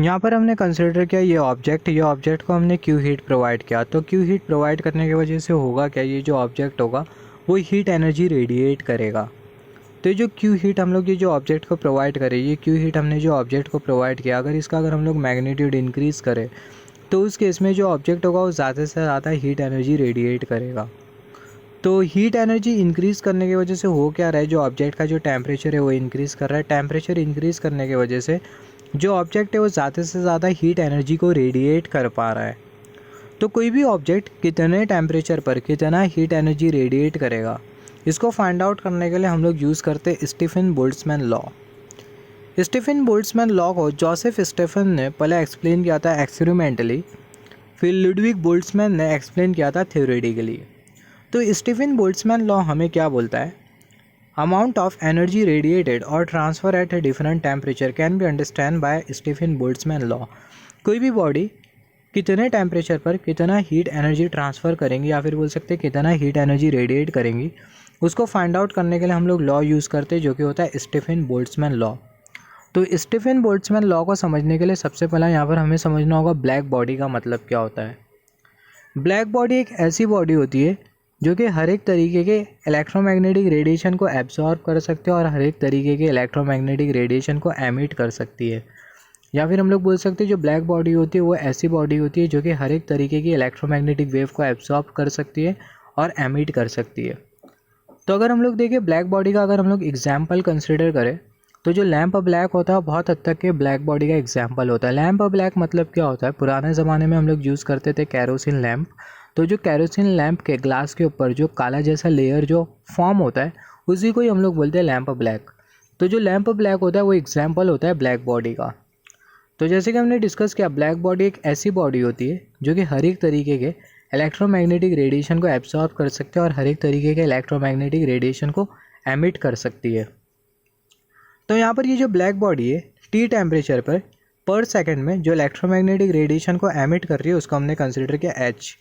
यहाँ पर हमने कंसिडर किया ये ऑब्जेक्ट को हमने क्यू हीट प्रोवाइड किया। तो क्यू हीट प्रोवाइड करने की वजह से होगा क्या, ये जो ऑब्जेक्ट होगा वो हीट एनर्जी रेडिएट करेगा। तो ये जो क्यू हीट हम लोग ये जो ऑब्जेक्ट को प्रोवाइड करें, ये क्यू हीट हमने जो ऑब्जेक्ट को प्रोवाइड किया, अगर हम लोग मैग्नीट्यूड इंक्रीज़ करें तो उस केस में जो ऑब्जेक्ट होगा वो ज़्यादा से ज़्यादा हीट एनर्जी रेडिएट करेगा। तो हीट एनर्जी इंक्रीज़ करने की वजह से हो क्या रहा है, जो ऑब्जेक्ट का जो टेम्परेचर है वो इंक्रीज़ कर रहा है। टेम्परेचर इंक्रीज़ करने की वजह से जो ऑब्जेक्ट है वो ज़्यादा से ज़्यादा हीट एनर्जी को रेडिएट कर पा रहा है। तो कोई भी ऑब्जेक्ट कितने टेम्परेचर पर कितना हीट एनर्जी रेडिएट करेगा, इसको फाइंड आउट करने के लिए हम लोग यूज़ करते हैं Stephen Boltzmann law. Stephen Boltzmann law को जोसेफ स्टेफन ने पहले एक्सप्लेन किया था एक्सपेरिमेंटली, फिर लुडविग बोल्ट्जमैन ने एक्सप्लेन किया था थ्योरेटिकली। तो स्टीफन बोल्ट्जमैन लॉ हमें क्या बोलता है, अमाउंट ऑफ एनर्जी रेडिएटेड और transfer at a different temperature can be understand by Stefan Boltzmann law. कोई भी बॉडी कितने टेम्परेचर पर कितना हीट एनर्जी ट्रांसफ़र करेंगी, या फिर बोल सकते हैं कितना हीट एनर्जी रेडिएट करेंगी, उसको फाइंड आउट करने के लिए हम लोग लॉ यूज़ करते हैं, जो कि होता है स्टीफन बोल्ट्जमैन लॉ। तो स्टीफन बोल्ट्जमैन लॉ को समझने के लिए सबसे पहला यहाँ पर हमें समझना होगा ब्लैक बॉडी का मतलब क्या होता है। ब्लैक बॉडी एक ऐसी बॉडी होती है जो कि हर एक तरीके के इलेक्ट्रोमैग्नेटिक रेडिएशन को एब्जॉर्ब कर सकते हैं और हर एक तरीके के इलेक्ट्रोमैग्नेटिक रेडिएशन को एमिट कर सकती है। या फिर हम लोग बोल सकते हैं जो ब्लैक बॉडी होती है वो ऐसी बॉडी होती है जो कि हर एक तरीके की इलेक्ट्रोमैग्नेटिक वेव को एब्जॉर्ब कर सकती है और एमिट कर सकती है। तो अगर हम लोग देखें ब्लैक बॉडी का, अगर हम लोग एग्जाम्पल कंसिडर करें तो जो लैम्प ब्लैक होता है बहुत हद तक के ब्लैक बॉडी का एग्जाम्पल होता है। लैम्प ब्लैक मतलब क्या होता है, पुराने ज़माने में हम लोग यूज़ करते थे कैरोसिन लैम्प। तो जो कैरोसिन लैम्प के ग्लास के ऊपर जो काला जैसा लेयर जो फॉर्म होता है उसी को ही हम लोग बोलते हैं लैम्प ब्लैक। तो जो लैम्प ब्लैक होता है वो एग्जाम्पल होता है ब्लैक बॉडी का। तो जैसे कि हमने डिस्कस किया, ब्लैक बॉडी एक ऐसी बॉडी होती है जो कि हर एक तरीके के इलेक्ट्रोमैग्नेटिक रेडिएशन को एब्जॉर्ब कर सकते हैं और हर एक तरीके के इलेक्ट्रोमैग्नेटिक रेडिएशन को एमिट कर सकती है। तो यहाँ पर ये जो ब्लैक बॉडी है टी टेम्परेचर पर सेकंड में जो इलेक्ट्रोमैग्नेटिक रेडिएशन को एमिट कर रही है उसको हमने कंसिडर किया एच।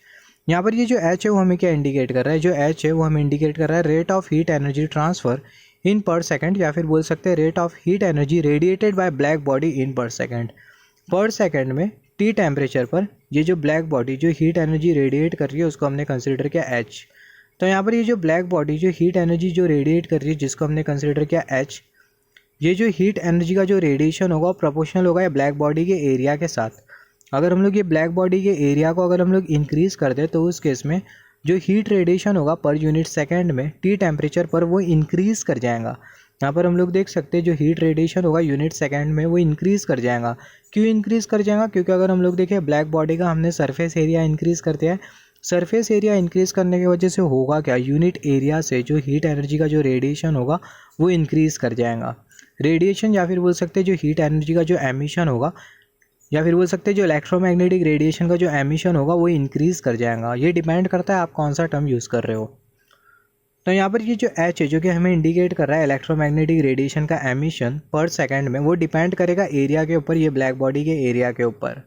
यहाँ पर ये जो एच है वो हमें क्या इंडिकेट कर रहा है, जो एच है वो हमें इंडिकेट कर रहा है rate of heat energy transfer in per second, या फिर बोल सकते हैं rate of heat energy radiated by black body in per second. पर सेकंड में टी टेम्परेचर पर ये जो ब्लैक बॉडी जो हीट एनर्जी रेडिएट कर रही है उसको हमने कंसिडर किया एच। तो यहाँ पर ये जो ब्लैक बॉडी जो हीट एनर्जी जो रेडिएट कर रही है जिसको हमने कंसिडर किया एच, ये जो हीट एनर्जी का जो रेडिएशन होगा प्रोपोर्शनल होगा ब्लैक बॉडी के एरिया के साथ। अगर हम लोग ये ब्लैक बॉडी के एरिया को अगर हम लोग इंक्रीज़ कर दें तो उस केस में जो हीट रेडिएशन होगा पर यूनिट सेकंड में टी टेम्परेचर पर वो इंक्रीज़ कर जाएगा। यहाँ पर हम लोग देख सकते हैं जो हीट रेडिएशन होगा यूनिट सेकंड में वो इंक्रीज़ कर जाएगा। क्यों इंक्रीज़ कर जाएगा, क्योंकि अगर हम लोग देखें ब्लैक बॉडी का हमने सरफेस एरिया इंक्रीज़ कर दिया है। सरफेस एरिया इंक्रीज़ करने की वजह से होगा क्या, यूनिट एरिया से जो हीट एनर्जी का जो रेडिएशन होगा वो इंक्रीज़ कर जाएगा। रेडिएशन या फिर बोल सकते हैं जो हीट एनर्जी का जो एमिशन होगा, या फिर बोल सकते हैं जो इलेक्ट्रोमैग्नेटिक रेडिएशन का जो एमिशन होगा वो इंक्रीज़ कर जाएगा। ये डिपेंड करता है आप कौन सा टर्म यूज़ कर रहे हो। तो यहाँ पर ये जो एच है जो कि हमें इंडिकेट कर रहा है इलेक्ट्रोमैग्नेटिक रेडिएशन का एमिशन पर सेकंड में, वो डिपेंड करेगा एरिया के ऊपर, ये ब्लैक बॉडी के एरिया के ऊपर।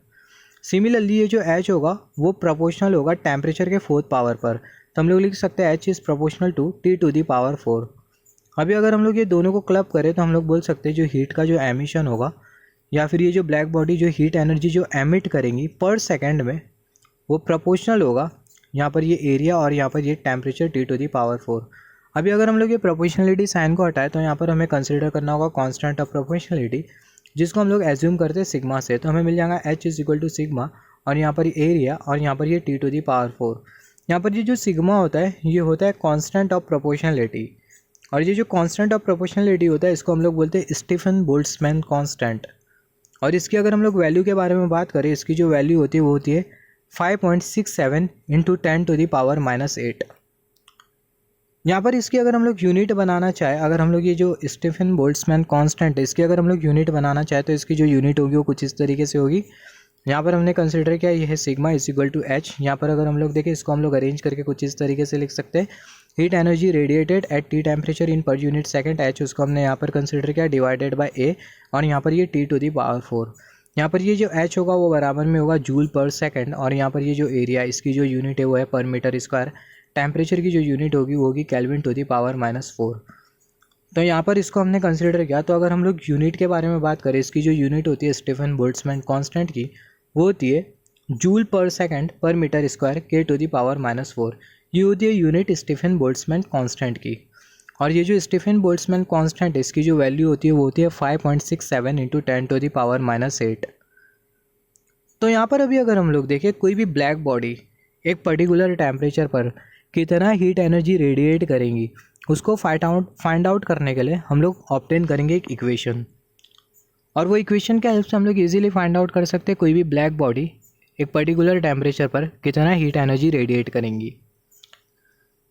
सिमिलरली ये जो एच होगा वो प्रोपोर्शनल होगा टेम्परेचर के 4th पावर पर। तो हम लोग लिख सकते हैं H is proportional to T to the power 4। अभी अगर हम लोग ये दोनों को क्लब करें तो हम लोग बोल सकते हैं जो हीट का जो एमिशन होगा या फिर ये जो ब्लैक बॉडी जो हीट एनर्जी जो एमिट करेंगी पर सेकंड में वो प्रोपोर्शनल होगा यहाँ पर ये एरिया और यहाँ पर ये temperature T to the power 4। अभी अगर हम लोग ये प्रोपोर्शनलिटी साइन को हटाए तो यहाँ पर हमें कंसिडर करना होगा कांस्टेंट ऑफ प्रोपोर्शनलिटी, जिसको हम लोग एज्यूम करते हैं सिग्मा से। तो हमें मिल जाएगा H is equal to sigma और यहाँ पर एरिया और यहाँ पर ये टी टू दी पावर 4। यहाँ पर ये जो सिग्मा होता है ये होता है कांस्टेंट ऑफ प्रोपोर्शनलिटी, और ये जो कांस्टेंट ऑफ प्रोपोर्शनलिटी होता है इसको हम लोग बोलते हैं स्टीफन बोल्ट्जमैन कांस्टेंट। और इसकी अगर हम लोग वैल्यू के बारे में बात करें, इसकी जो वैल्यू होती है वो होती है 5.67 इंटू 10 टू दी पावर -8। यहाँ पर इसकी अगर हम लोग यूनिट बनाना चाहे, अगर हम लोग ये जो स्टीफन बोल्ट्जमैन कांस्टेंट है इसकी अगर हम लोग यूनिट बनाना चाहे तो इसकी जो यूनिट होगी वो कुछ इस तरीके से होगी। यहाँ पर हमने कंसिडर किया ये है sigma is equal to H. यहाँ पर अगर हम लोग देखें इसको हम लोग अरेंज करके कुछ इस तरीके से लिख सकते हैं, heat energy radiated at T temperature in per unit second H, उसको हमने यहाँ पर कंसिडर किया डिवाइडेड बाय ए, और यहाँ पर ये टी टू दी पावर 4। यहाँ पर ये जो एच होगा वो बराबर में होगा जूल पर सेकंड, और यहाँ पर ये जो एरिया इसकी जो यूनिट है वो है पर मीटर स्क्वायर। टेम्परेचर की जो यूनिट होगी वो होगी केल्विन टू दी पावर -4। तो यहाँ पर इसको हमने कंसिडर किया। तो अगर हम लोग यूनिट के बारे में बात करें, इसकी जो यूनिट होती है स्टीफन बोल्ट्जमैन कांस्टेंट की, वो होती है जूल पर सेकंड पर मीटर स्क्वायर K⁻⁻⁴। ये होती है यूनिट स्टीफन बोल्ट्जमैन कांस्टेंट की। और ये जो स्टीफन बोल्ट्जमैन कांस्टेंट है, इसकी जो वैल्यू होती है वो होती है 5.67 × 10⁻⁻8। तो यहाँ पर अभी अगर हम लोग देखें, कोई भी ब्लैक बॉडी एक पर्टिकुलर टेम्परेचर पर कितना हीट एनर्जी रेडिएट करेंगी, उसको फाइंड आउट करने के लिए हम लोग ऑब्टेन करेंगे एक इक्वेशन। और वो इक्वेशन के हेल्प से हम लोग इजीली फाइंड आउट कर सकते हैं कोई भी ब्लैक बॉडी एक पर्टिकुलर टेम्परेचर पर कितना हीट एनर्जी रेडिएट करेंगी।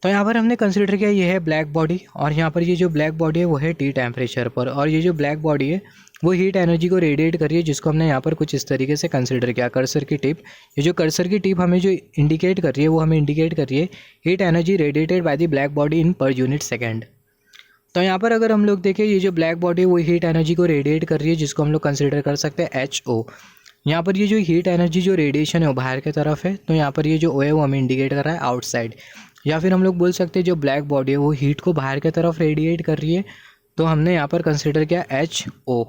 तो यहाँ पर हमने कंसिडर किया ये है ब्लैक बॉडी, और यहाँ पर ये जो ब्लैक बॉडी है वो है T टेम्परेचर पर, और ये जो ब्लैक बॉडी है वो हीट एनर्जी को रेडिएट कर रही है, जिसको हमने यहाँ पर कुछ इस तरीके से कंसिडर किया। कर्सर की टिप, ये जो कर्सर की टिप हमें जो इंडिकेट कर रही है वो हमें इंडिकेट कर रही है heat energy radiated by the black body in per unit second. तो यहाँ पर अगर हम लोग देखें, ये जो ब्लैक बॉडी है वो हीट एनर्जी को रेडिएट कर रही है, जिसको हम लोग कंसिडर कर सकते हैं HO। यहाँ पर ये जो हीट एनर्जी जो रेडिएशन है वो बाहर की तरफ है, तो यहाँ पर ये जो O है वो हमें इंडिकेट कर रहा है आउटसाइड। या फिर हम लोग बोल सकते हैं जो ब्लैक बॉडी है वो हीट को बाहर की तरफ रेडिएट कर रही है, तो हमने यहाँ पर कंसिडर किया HO।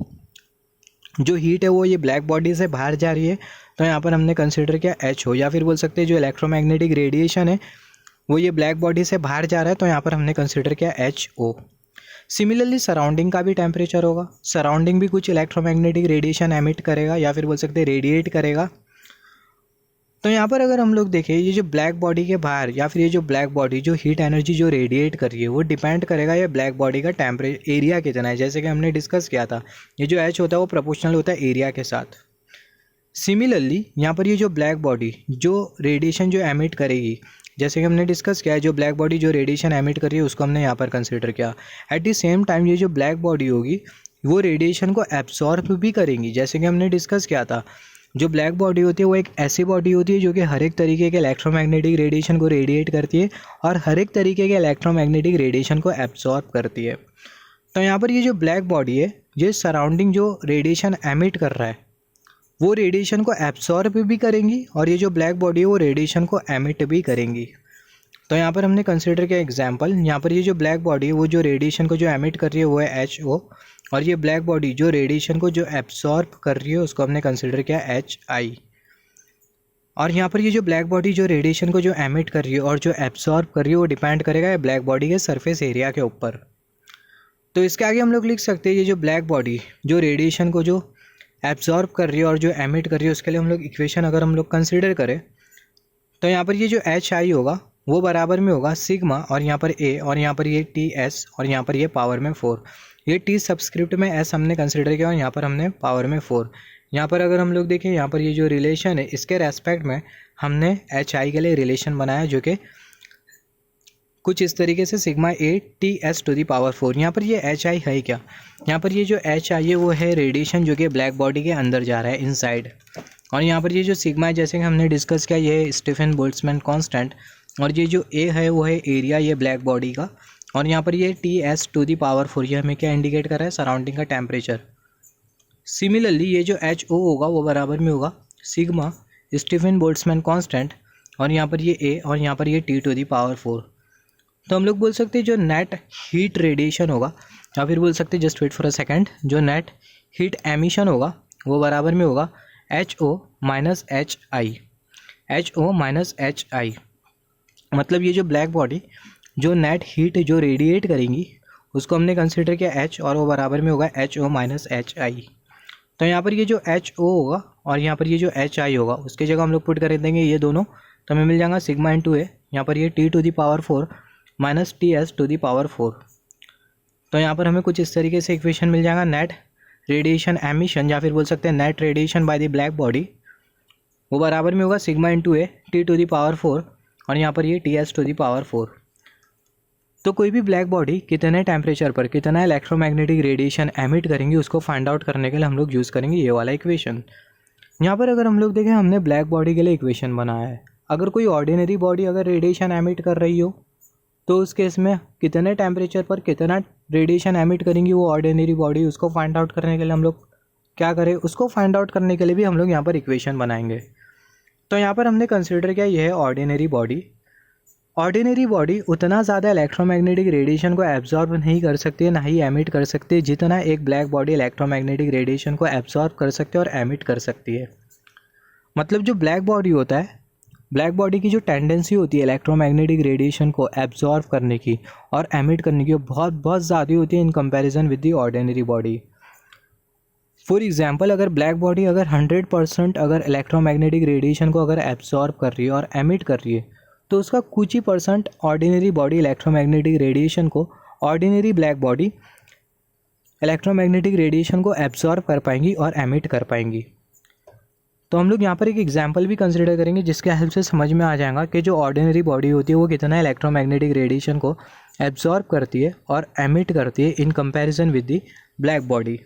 जो हीट है वो ये ब्लैक बॉडी से बाहर जा रही है, तो यहाँ पर हमने कंसिडर किया HO। या फिर बोल सकते हैं जो इलेक्ट्रोमैग्नेटिक रेडिएशन है वो ये ब्लैक बॉडी से बाहर जा रहा है, तो यहाँ पर हमने कंसिडर किया HO। सिमिलरली सराउंडिंग का भी टेम्परेचर होगा, सराउंडिंग भी कुछ इलेक्ट्रोमैग्नेटिक रेडिएशन एमिट करेगा या फिर बोल सकते हैं रेडिएट करेगा। तो यहाँ पर अगर हम लोग देखें, ये जो ब्लैक बॉडी के बाहर या फिर ये जो ब्लैक बॉडी जो हीट एनर्जी जो रेडिएट कर रही है वो डिपेंड करेगा ये ब्लैक बॉडी का टेम्परेचर एरिया कितना है। जैसे कि हमने डिस्कस किया था, ये जो H होता है वो प्रोपोर्शनल होता है एरिया के साथ। सिमिलरली यहाँ पर ये जो ब्लैक बॉडी जो रेडिएशन जो एमिट करेगी, जैसे कि हमने डिस्कस किया है, जो ब्लैक बॉडी जो रेडिएशन एमिट कर रही है उसको हमने यहाँ पर कंसिडर किया। एट द सेम टाइम ये जो ब्लैक बॉडी होगी वो रेडिएशन को एब्जॉर्ब भी करेंगी। जैसे कि हमने डिस्कस किया था, जो ब्लैक बॉडी होती है वो एक ऐसी बॉडी होती है जो कि हर एक तरीके के इलेक्ट्रोमैग्नेटिक रेडिएशन को रेडिएट करती है और हर एक तरीके के इलेक्ट्रोमैग्नेटिक रेडिएशन को एब्जॉर्ब करती है। तो यहाँ पर ये जो ब्लैक बॉडी है, ये सराउंडिंग जो रेडिएशन एमिट कर रहा है वो रेडिएशन को एब्सॉर्ब भी करेंगी, और ये जो ब्लैक बॉडी है वो रेडिएशन को एमिट भी करेंगी। तो यहाँ पर हमने कंसिडर किया एग्जांपल, यहाँ पर ये जो ब्लैक बॉडी है वो जो रेडिएशन को जो एमिट कर रही है वो है HO, और ये ब्लैक बॉडी जो रेडिएशन को जो एब्सॉर्ब कर रही है उसको हमने कंसिडर किया HI। और यहाँ पर ये जो ब्लैक बॉडी जो रेडिएशन को जो एमिट कर रही है और जो एब्सॉर्ब कर रही है वो डिपेंड करेगा ये ब्लैक बॉडी के सरफेस एरिया के ऊपर। तो इसके आगे हम लोग लिख सकते हैं ये जो ब्लैक बॉडी जो रेडिएशन को जो एब्जॉर्ब कर रही है और जो एमिट कर रही है उसके लिए हम लोग इक्वेशन अगर हम लोग कंसिडर करें, तो यहाँ पर ये जो HI होगा वो बराबर में होगा सिग्मा, और यहाँ पर A, और यहाँ पर ये TS, और यहाँ पर ये पावर में 4। ये T सबस्क्रिप्ट में S हमने कंसिडर किया और यहाँ पर हमने पावर में 4। यहाँ पर अगर हम लोग देखें, यहाँ पर ये जो रिलेशन है इसके रेस्पेक्ट में हमने HI के लिए रिलेशन बनाया, जो कि कुछ इस तरीके से सिग्मा A/T⁻⁴। यहाँ पर ये HI है क्या, यहाँ पर ये जो HI है वो है रेडिएशन जो कि ब्लैक बॉडी के अंदर जा रहा है इनसाइड। और यहाँ पर ये जो सिग्मा है, जैसे कि हमने डिस्कस किया, ये है स्टीफन बोल्ट्जमैन कांस्टेंट, और ये जो A है वो है एरिया ये ब्लैक बॉडी का, और यहाँ पर ये T⁻⁴ ये हमें क्या इंडिकेट कर रहा है, सराउंडिंग का टेम्परेचर। सिमिलरली ये जो HO होगा वो बराबर में होगा सिग्मा स्टीफन बोल्ट्जमैन कांस्टेंट, और यहाँ पर ये A, और यहाँ पर ये T⁴। तो हम लोग बोल सकते हैं जो नेट हीट रेडिएशन होगा, या फिर बोल सकते हैं just wait for a second, जो नेट हीट एमिशन होगा वो बराबर में होगा HO - HI। HO - HI मतलब ये जो ब्लैक बॉडी जो नेट हीट जो रेडिएट करेंगी उसको हमने कंसिडर किया H, और वो बराबर में होगा HO - HI। तो यहाँ पर ये जो HO होगा और यहाँ पर ये जो HI होगा उसकी जगह हम लोग पुट कर देंगे ये दोनों, तो हमें मिल जाएगा सिग्मा × A, यहाँ पर ये T⁴ - TS⁴। तो यहाँ पर हमें कुछ इस तरीके से इक्वेशन मिल जाएगा, नेट रेडिएशन एमिशन या फिर बोल सकते हैं net radiation by the black body वो बराबर में होगा सिग्मा × A T⁴, और यहाँ पर ये TS⁴। तो कोई भी ब्लैक बॉडी कितने टेम्परेचर पर कितना इलेक्ट्रोमैग्नेटिक रेडिएशन एमिट करेंगी उसको फाइंड आउट करने के लिए हम लोग यूज़ करेंगे ये वाला इक्वेशन। यहाँ पर अगर हम लोग देखें, हमने ब्लैक बॉडी के लिए इक्वेशन बनाया है। अगर कोई ऑर्डिनरी बॉडी अगर रेडिएशन एमिट कर रही हो तो उस केस में कितने टेम्परेचर पर कितना रेडिएशन एमिट करेंगी वो ऑर्डिनरी बॉडी, उसको फाइंड आउट करने के लिए हम लोग क्या करें, उसको फाइंड आउट करने के लिए भी हम लोग यहाँ पर इक्वेशन बनाएंगे। तो यहाँ पर हमने कंसिडर किया ये है ऑर्डिनरी बॉडी, ऑर्डिनरी बॉडी उतना ज़्यादा इलेक्ट्रोमैग्नेटिक रेडिएशन को एब्जॉर्ब नहीं कर सकती है, ना ही एमिट कर सकती है जितना एक ब्लैक बॉडी इलेक्ट्रोमैग्नेटिक रेडिएशन को एब्जॉर्ब कर सकती है और एमिट कर सकती है। मतलब जो ब्लैक बॉडी होता है, ब्लैक बॉडी की जो टेंडेंसी होती है इलेक्ट्रोमैग्नेटिक रेडिएशन को एब्जॉर्ब करने की और एमिट करने की, वो बहुत बहुत ज़्यादा होती है in comparison with the ordinary body. For example, अगर ब्लैक बॉडी अगर 100% अगर इलेक्ट्रोमैग्नेटिक रेडिएशन को अगर एब्जॉर्ब कर रही है और एमिट कर रही है, तो उसका कुछ ही percent ordinary body electromagnetic radiation को, ordinary black body electromagnetic radiation को एब्जॉर्ब कर पाएंगी और एमिट कर पाएंगी। तो हम लोग यहाँ पर एक एग्जांपल भी कंसिडर करेंगे जिसके हेल्प से समझ में आ जाएगा कि जो ऑर्डिनरी बॉडी होती है वो कितना इलेक्ट्रोमैग्नेटिक रेडिएशन को एब्जॉर्ब करती है और एमिट करती है in comparison with the black body.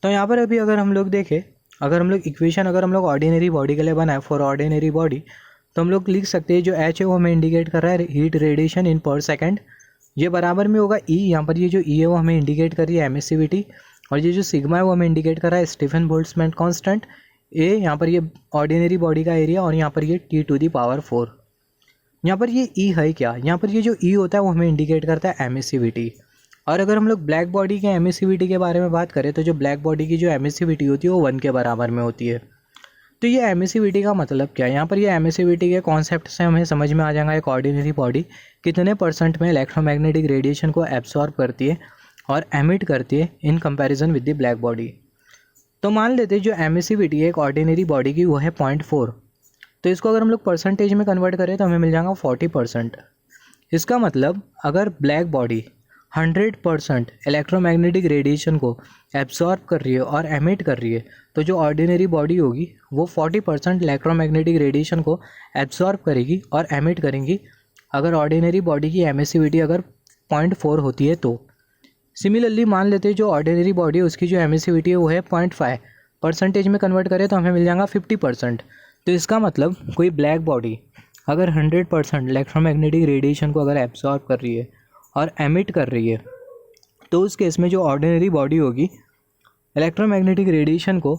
तो यहाँ पर अभी अगर हम लोग देखें, अगर हम लोग इक्वेशन अगर हम लोग ऑर्डिनरी बॉडी के लिए बनाए फॉर ऑर्डिनरी बॉडी, तो हम लोग लिख सकते हैं जो एच है वो हमें इंडिकेट कर रहा है हीट रेडिएशन इन पर सेकेंड, ये बराबर में होगा ई, यहाँ पर ये जो ई है वो हमें इंडिकेट कर रही है एमिसिविटी, और ये जो सिग्मा है वो हमें इंडिकेट कर रहा है स्टीफन बोल्ट्जमैन कांस्टेंट, ए यहाँ पर ये ऑर्डिनरी बॉडी का एरिया, और यहाँ पर ये टी टू दी पावर 4। यहाँ पर ये ई है क्या, यहाँ पर ये जो ई होता है वो हमें इंडिकेट करता है एमिसिविटी। और अगर हम लोग ब्लैक बॉडी के एमिसिविटी के बारे में बात करें तो जो ब्लैक बॉडी की जो एमिसिविटी होती है वो 1 के बराबर में होती है। तो ये एमिसिविटी का मतलब क्या है, यहाँ पर ये एमिसिविटी के कॉन्सेप्ट से हमें समझ में आ जाएगा एक ऑर्डिनरी बॉडी कितने % में इलेक्ट्रोमैग्नेटिक रेडिएशन को एब्सॉर्ब करती है और एमिट करती है in comparison with the black body. तो मान लेते हैं जो एमिसिविटी है एक ऑर्डिनरी बॉडी की वो है 0.4, तो इसको अगर हम लोग परसेंटेज में कन्वर्ट करें तो हमें मिल जाएगा 40%। इसका मतलब अगर ब्लैक बॉडी 100% इलेक्ट्रोमैग्नेटिक रेडिएशन को एब्सॉर्ब कर रही है और एमिट कर रही है, तो जो ऑर्डिनरी बॉडी होगी वो 40% इलेक्ट्रोमैग्नेटिक रेडिएशन को एब्सॉर्ब करेगी और एमिट करेंगी अगर ऑर्डिनरी बॉडी की एमिसिविटी अगर 0.4 होती है तो। सिमिलरली मान लेते हैं जो ऑर्डिनरी बॉडी है उसकी जो एमिसिविटी है वो है 0.5, परसेंटेज में कन्वर्ट करें तो हमें मिल जाएगा 50%। तो इसका मतलब कोई ब्लैक बॉडी अगर 100% इलेक्ट्रोमैग्नेटिक रेडिएशन को अगर एब्सॉर्ब कर रही है और एमिट कर रही है, तो उस केस में जो ऑर्डिनरी बॉडी होगी इलेक्ट्रोमैग्नेटिक रेडिएशन को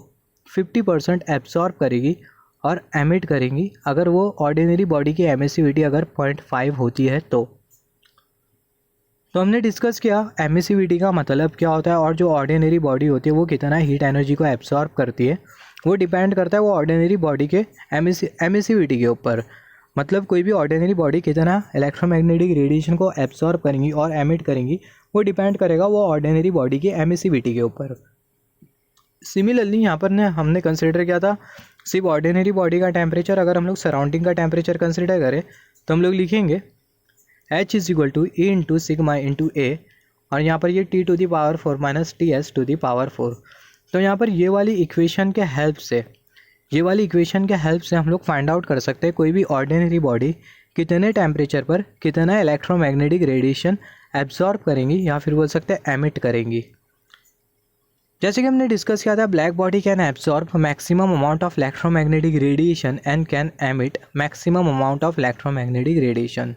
50% एब्सॉर्ब करेगी और एमिट करेंगी अगर वो ऑर्डिनरी बॉडी की एमिसिविटी अगर 0.5 होती है तो। हमने डिस्कस किया एमिसिविटी का मतलब क्या होता है और जो ऑर्डिनरी बॉडी होती है वो कितना हीट एनर्जी को एब्सॉर्ब करती है, वो डिपेंड करता है वो ऑर्डिनरी बॉडी के एमिसिविटी के ऊपर। मतलब कोई भी ऑर्डिनरी बॉडी कितना इलेक्ट्रोमैग्नेटिक रेडिएशन को एब्सॉर्ब करेंगी और एमिट करेंगी वो डिपेंड करेगा वो ऑर्डिनरी बॉडी की एमिसिविटी के ऊपर। सिमिलरली यहाँ पर हमने कंसिडर किया था सिर्फ ऑर्डिनरी बॉडी का टेम्परेचर, अगर हम लोग सराउंडिंग का टेम्परेचर कंसिडर करें तो हम लोग लिखेंगे H is equal to E into sigma into A, और यहाँ पर ये T to the power 4 minus TS to the power 4। तो यहाँ पर ये वाली इक्वेशन के हेल्प से हम लोग फाइंड आउट कर सकते हैं कोई भी ऑर्डिनरी बॉडी कितने टेम्परेचर पर कितना इलेक्ट्रोमैग्नेटिक रेडिएशन एब्जॉर्ब करेंगी या फिर बोल सकते हैं एमिट करेंगी। जैसे कि हमने डिस्कस किया था black body can absorb maximum amount of electromagnetic radiation and can emit maximum amount of electromagnetic radiation.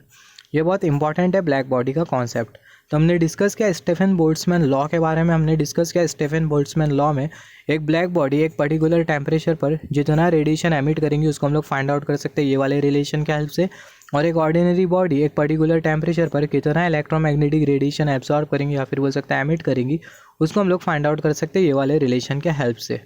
ये बहुत इंपॉर्टेंट है ब्लैक बॉडी का कॉन्सेप्ट। तो हमने डिस्कस किया स्टीफन बोल्ट्जमैन लॉ के बारे में, हमने डिस्कस किया स्टीफन बोल्ट्जमैन लॉ में एक ब्लैक बॉडी एक पर्टिकुलर टेम्परेचर पर जितना रेडिएशन एमिट करेंगी उसको हम लोग फाइंड आउट कर सकते हैं ये वाले रिलेशन के हेल्प से, और एक ऑर्डिनरी बॉडी एक पर्टिकुलर टेम्परेचर पर कितना इलेक्ट्रोमैग्नेटिक रेडिएशन एब्सॉर्ब करेंगी या फिर बोल सकते हैं एमिट करेंगी उसको हम लोग फाइंड आउट कर सकते हैं ये वाले रिलेशन के हेल्प से।